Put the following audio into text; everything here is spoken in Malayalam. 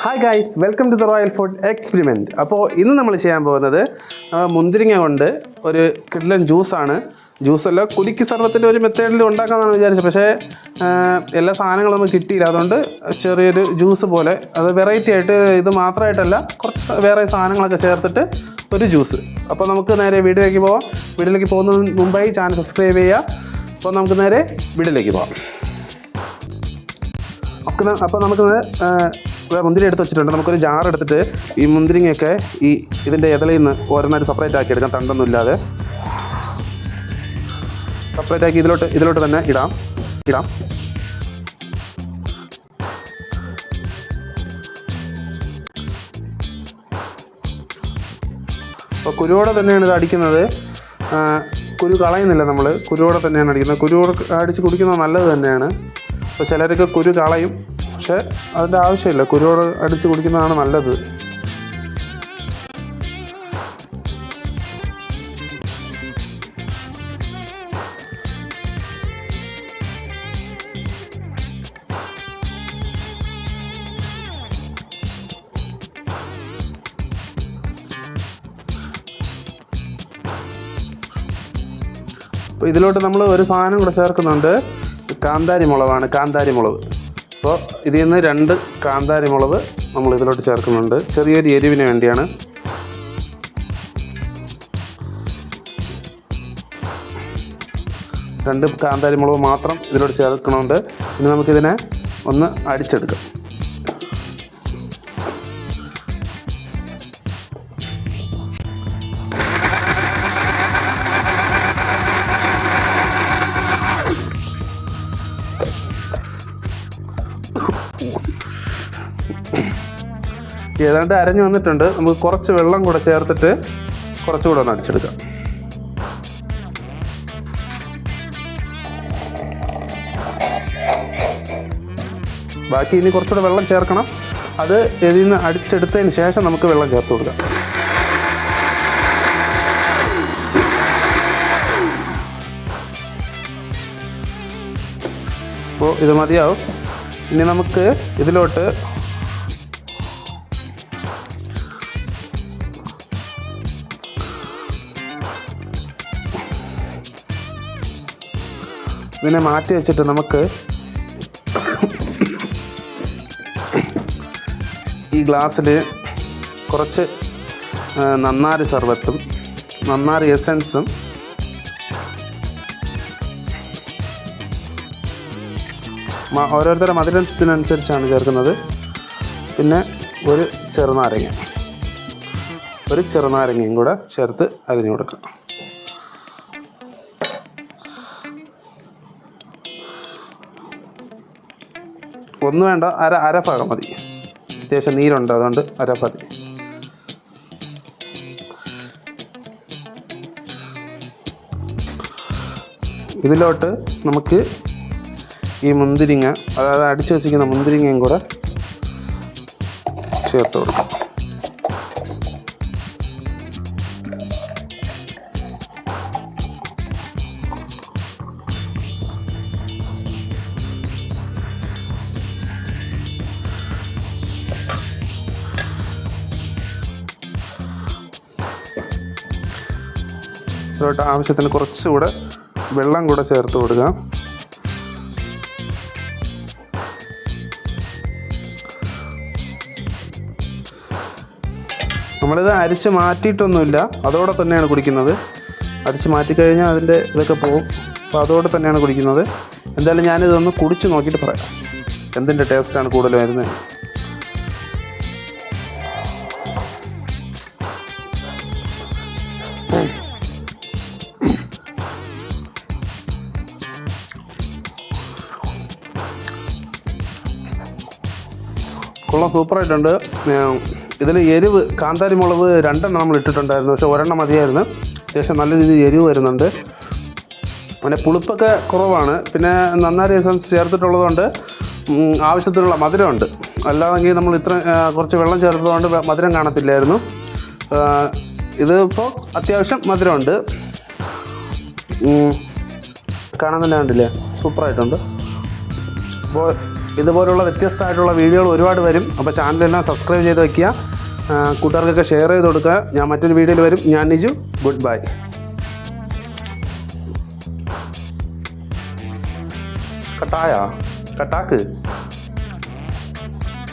Hi guys, welcome to the royal food experiment. അപ്പോൾ ഇന്ന് നമ്മൾ ചെയ്യാൻ പോകുന്നത് മുന്തിരിങ്ങ കൊണ്ട് ഒരു കിഡ്ലൻ ജ്യൂസാണ്. ജ്യൂസല്ല, കുലുക്കി സർബത്തിൻ്റെ ഒരു മെത്തേഡിൽ ഉണ്ടാക്കാമെന്നാണ് വിചാരിച്ചത്. പക്ഷേ എല്ലാ സാധനങ്ങളും നമുക്ക് കിട്ടിയില്ല. അതുകൊണ്ട് ചെറിയൊരു ജ്യൂസ് പോലെ, അത് വെറൈറ്റി ആയിട്ട്, ഇത് മാത്രമായിട്ടല്ല, കുറച്ച് വേറെ സാധനങ്ങളൊക്കെ ചേർത്തിട്ട് ഒരു ജ്യൂസ്. അപ്പോൾ നമുക്ക് നേരെ വീഡിയോയിലേക്ക് പോവാം. വീഡിയോയിലേക്ക് പോകുന്നതിന് മുമ്പായി ചാനൽ സബ്സ്ക്രൈബ് ചെയ്യുക. അപ്പോൾ നമുക്ക് നേരെ വീഡിയോയിലേക്ക് പോവാം. അപ്പോൾ നമുക്ക് മുന്തിരി എടുത്ത് വെച്ചിട്ടുണ്ട്. നമുക്കൊരു ജാർ എടുത്തിട്ട് ഈ മുന്തിരിങ്ങയൊക്കെ ഇതിൻ്റെ ഇതളിൽ നിന്ന് ഓരോന്നായിട്ട് സെപ്പറേറ്റ് ആക്കി എടുക്കാം. തണ്ടൊന്നും ഇല്ലാതെ സെപ്പറേറ്റ് ആക്കി ഇതിലോട്ട് തന്നെ ഇടാം. അപ്പോൾ കുരുവോടെ തന്നെയാണ് ഇത് അടിക്കുന്നത്. കുരു കളയുന്നില്ല നമ്മൾ, കുരുവോടെ തന്നെയാണ് അടിക്കുന്നത്. കുരുവോടെ അടിച്ച് കുടിക്കുന്നത് നല്ലത് തന്നെയാണ്. അപ്പോൾ ചിലരൊക്കെ കുരു കളയും, പക്ഷേ അതിൻ്റെ ആവശ്യമില്ല. കുരുവോട് അടിച്ച് കുടിക്കുന്നതാണ് നല്ലത്. അപ്പോൾ ഇതിലോട്ട് നമ്മൾ ഒരു സാധനം കൂടെ ചേർക്കുന്നുണ്ട്. കാന്താരി മുളകാണ്, കാന്താരി മുളക്. അപ്പോൾ ഇതിൽ നിന്ന് 2 കാന്താരി മുളക് നമ്മൾ ഇതിലോട്ട് ചേർക്കുന്നുണ്ട്. ചെറിയൊരു എരിവിന് വേണ്ടിയാണ്. രണ്ട് കാന്താരി മുളക് മാത്രം ഇതിലോട്ട് ചേർക്കണമുണ്ട്. ഇനി നമുക്കിതിനെ ഒന്ന് അടിച്ചെടുക്കാം. ഏതാണ്ട് അരഞ്ഞു വന്നിട്ടുണ്ട്. നമുക്ക് കുറച്ച് വെള്ളം കൂടെ ചേർത്തിട്ട് കുറച്ചുകൂടെ ഒന്ന് അടിച്ചെടുക്കാം. ബാക്കി ഇനി കുറച്ചുകൂടെ വെള്ളം ചേർക്കണം. അത് ഇതിൽ നിന്ന് അടിച്ചെടുത്തതിന് ശേഷം നമുക്ക് വെള്ളം ചേർത്ത് കൊടുക്കാം. അപ്പോൾ ഇത് മതിയാവും. ഇനി നമുക്ക് ഇതിലോട്ട് ഇതിനെ മാറ്റി വെച്ചിട്ട് നമുക്ക് ഈ ഗ്ലാസ്സിൽ കുറച്ച് നന്നാരി സർബത്തും നന്നാരി എസൻസും ഓരോരുത്തരുടെ മധുരത്തിനനുസരിച്ചാണ് ചേർക്കുന്നത്. പിന്നെ ഒരു ചെറുനാരങ്ങയും കൂടെ ചേർത്ത് അരിഞ്ഞു കൊടുക്കാം. ഒന്നും വേണ്ട, അരഭാഗം മതി. അത്യാവശ്യം നീരുണ്ട്, അതുകൊണ്ട് അരഭാഗം. ഇതിലോട്ട് നമുക്ക് ഈ മുന്തിരിങ്ങ, അതായത് അടിച്ചു വച്ചിരിക്കുന്ന മുന്തിരിങ്ങയും കൂടെ ചേർത്ത് കൊടുക്കാം. ഇതിലോട്ട് ആവശ്യത്തിന് കുറച്ചുകൂടെ വെള്ളം കൂടെ ചേർത്ത് കൊടുക്കാം. നമ്മളിത് അരിച്ച് മാറ്റിയിട്ടൊന്നുമില്ല, അതോടെ തന്നെയാണ് കുടിക്കുന്നത്. അരിച്ച് മാറ്റിക്കഴിഞ്ഞാൽ അതിൻ്റെ ഇതൊക്കെ പോകും. അപ്പോൾ അതോടെ തന്നെയാണ് കുടിക്കുന്നത്. എന്തായാലും ഞാനിതൊന്ന് കുടിച്ച് നോക്കിയിട്ട് പറയാം എന്തിൻ്റെ ടേസ്റ്റാണ് കൂടുതൽ വരുന്നത്. കൊള്ളാം, സൂപ്പറായിട്ടുണ്ട്. ഇതിൽ എരിവ്, കാന്താരി മുളക് 2 നമ്മൾ ഇട്ടിട്ടുണ്ടായിരുന്നു, പക്ഷേ 1 മതിയായിരുന്നു. അത്യാവശ്യം നല്ല രീതിയിൽ എരിവ് വരുന്നുണ്ട്. പിന്നെ പുളിപ്പൊക്കെ കുറവാണ്. പിന്നെ നന്നാരി എസൻസ് ചേർത്തിട്ടുള്ളതുകൊണ്ട് ആവശ്യത്തിനുള്ള മധുരമുണ്ട്. അല്ലാതെങ്കിൽ നമ്മൾ കുറച്ച് വെള്ളം ചേർത്തതുകൊണ്ട് മധുരം കാണത്തില്ലായിരുന്നു. ഇതിപ്പോൾ അത്യാവശ്യം മധുരമുണ്ട്. കാണാൻ തന്നെ കണ്ടില്ലേ, സൂപ്പറായിട്ടുണ്ട്. അപ്പോൾ ഇതുപോലുള്ള വ്യത്യസ്തമായിട്ടുള്ള വീഡിയോകൾ ഒരുപാട് വരും. അപ്പോൾ ചാനലെല്ലാം സബ്സ്ക്രൈബ് ചെയ്ത് വയ്ക്കുക, കൂട്ടുകാർക്കൊക്കെ ഷെയർ ചെയ്ത് കൊടുക്കുക. ഞാൻ മറ്റൊരു വീഡിയോയിൽ വരും. ഞാൻ നിജു. Good bye. കട്ടാക്ക്